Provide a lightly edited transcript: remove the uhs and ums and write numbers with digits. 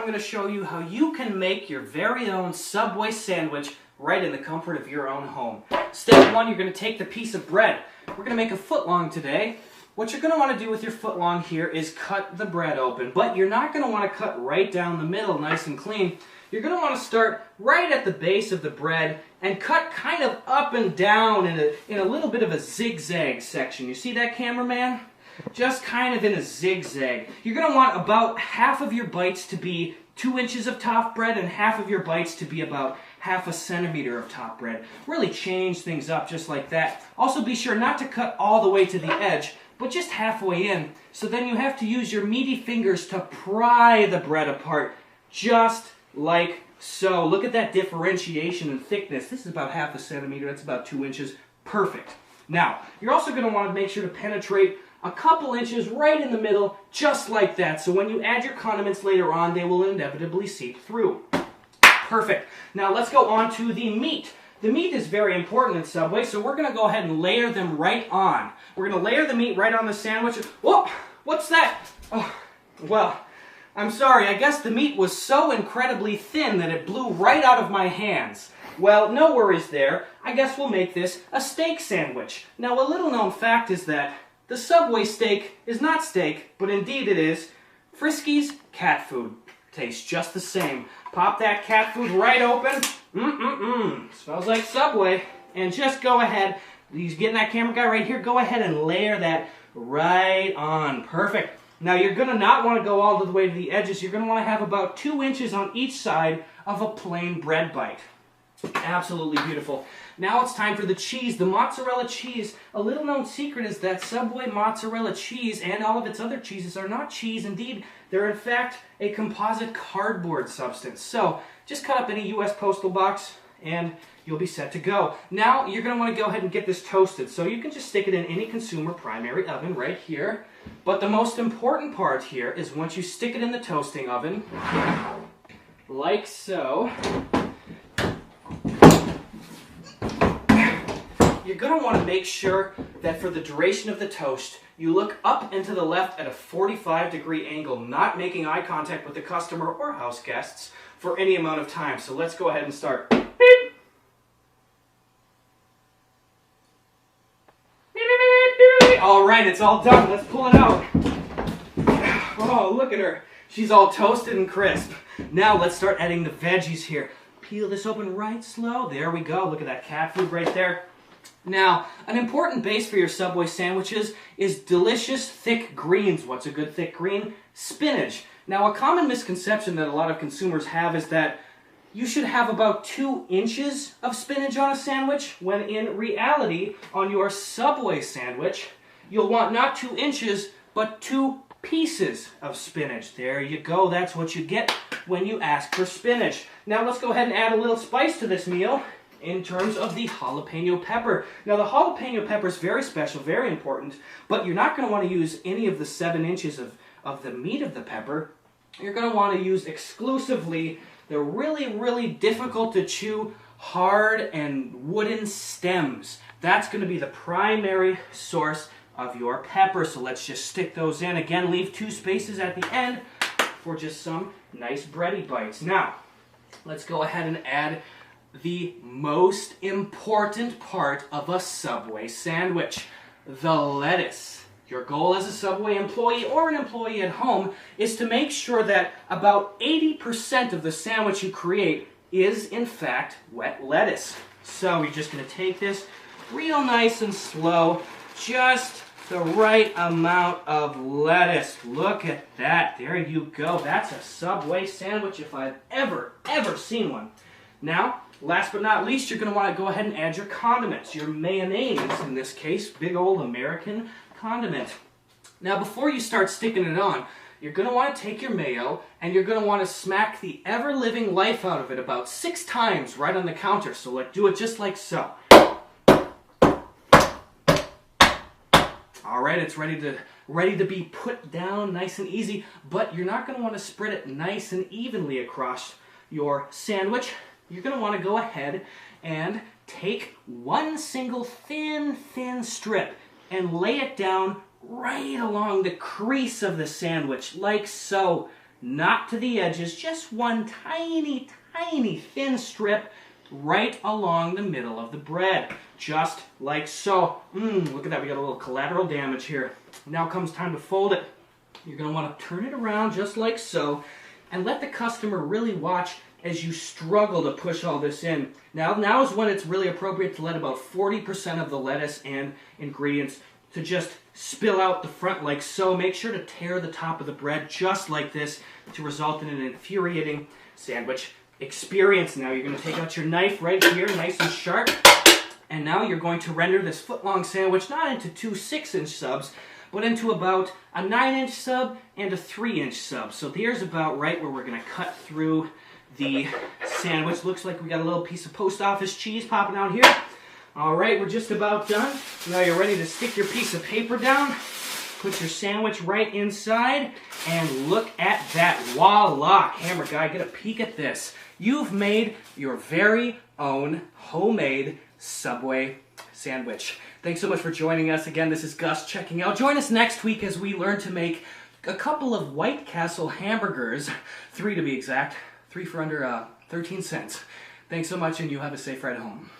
I'm going to show you how you can make your very own Subway sandwich right in the comfort of your own home. Step one, you're going to take the piece of bread. We're going to make a footlong today. What you're going to want to do with your footlong here is cut the bread open, but you're not going to want to cut right down the middle nice and clean. You're going to want to start right at the base of the bread and cut kind of up and down in a little bit of a zigzag section. You see that, cameraman? Just kind of in a zigzag. You're going to want about half of your bites to be 2 inches of top bread and half of your bites to be about half a centimeter of top bread. Really change things up just like that. Also be sure not to cut all the way to the edge, but just halfway in. So then you have to use your meaty fingers to pry the bread apart, just like so. Look at that differentiation in thickness. This is about half a centimeter. That's about 2 inches. Perfect. Now, you're also going to want to make sure to penetrate a couple inches right in the middle, just like that. So when you add your condiments later on, they will inevitably seep through. Perfect. Now let's go on to the meat. The meat is very important in Subway, so we're going to go ahead and layer them right on. We're going to layer the meat right on the sandwich. Whoa! What's that? Oh, well, I'm sorry. I guess the meat was so incredibly thin that it blew right out of my hands. Well, no worries there. I guess we'll make this a steak sandwich. Now, a little known fact is that the Subway steak is not steak, but indeed it is Friskies cat food. Tastes just the same. Pop that cat food right open. Smells like Subway. And just go ahead, he's getting that camera guy right here, go ahead and layer that right on. Perfect. Now you're going to not want to go all the way to the edges. You're going to want to have about 2 inches on each side of a plain bread bite. Absolutely beautiful. Now it's time for the cheese, the mozzarella cheese. A little known secret is that Subway mozzarella cheese and all of its other cheeses are not cheese. Indeed, they're in fact a composite cardboard substance. So just cut up any U.S. postal box and you'll be set to go. Now you're going to want to go ahead and get this toasted. So you can just stick it in any consumer primary oven right here. But the most important part here is once you stick it in the toasting oven, like so, you're going to want to make sure that for the duration of the toast, you look up and to the left at a 45-degree angle, not making eye contact with the customer or house guests for any amount of time. So let's go ahead and start. Beep. All right, it's all done. Let's pull it out. Oh, look at her. She's all toasted and crisp. Now let's start adding the veggies here. Peel this open right slow. There we go. Look at that cat food right there. Now, an important base for your Subway sandwiches is delicious thick greens. What's a good thick green? Spinach. Now, a common misconception that a lot of consumers have is that you should have about 2 inches of spinach on a sandwich, when in reality, on your Subway sandwich, you'll want not 2 inches, but 2 pieces of spinach. There you go. That's what you get when you ask for spinach. Now, let's go ahead and add a little spice to this meal in terms of the jalapeno pepper. Now, the jalapeno pepper is very special, very important, but you're not going to want to use any of the 7 inches of the meat of the pepper. You're going to want to use exclusively the really, really difficult to chew, hard and wooden stems. That's going to be the primary source of your pepper. So let's just stick those in. Again, leave 2 spaces at the end for just some nice bready bites. Now, let's go ahead and add the most important part of a Subway sandwich, the lettuce. Your goal as a Subway employee or an employee at home is to make sure that about 80% of the sandwich you create is, in fact, wet lettuce. So you're just going to take this real nice and slow, just the right amount of lettuce. Look at that. There you go. That's a Subway sandwich if I've ever seen one. Now, last but not least, you're going to want to go ahead and add your condiments. Your mayonnaise, in this case, big old American condiment. Now, before you start sticking it on, you're going to want to take your mayo and you're going to want to smack the ever-living life out of it about 6 times right on the counter. So let's do it just like so. All right, it's ready to be put down nice and easy, but you're not going to want to spread it nice and evenly across your sandwich. You're going to want to go ahead and take one single thin strip and lay it down right along the crease of the sandwich, like so. not to the edges, just one tiny, tiny thin strip right along the middle of the bread, just like so. Look at that, we got a little collateral damage here. Now comes time to fold it. You're going to want to turn it around just like so, and let the customer really watch as you struggle to push all this in. Now is when it's really appropriate to let about 40% of the lettuce and ingredients to just spill out the front like so. Make sure to tear the top of the bread just like this to result in an infuriating sandwich experience. Now you're going to take out your knife right here, nice and sharp, and now you're going to render this foot-long sandwich not into two 6-inch subs, but into about a 9-inch sub and a 3-inch sub. So here's about right where we're going to cut through the sandwich. Looks like we got a little piece of post office cheese popping out here. All right, we're just about done. Now you're ready to stick your piece of paper down, put your sandwich right inside, and look at that. Voila! Camera guy, get a peek at this. You've made your very own homemade Subway sandwich. Thanks so much for joining us. Again, this is Gus checking out. Join us next week as we learn to make a couple of White Castle hamburgers, 3 to be exact. 3 for under 13 cents. Thanks so much, and you have a safe ride home.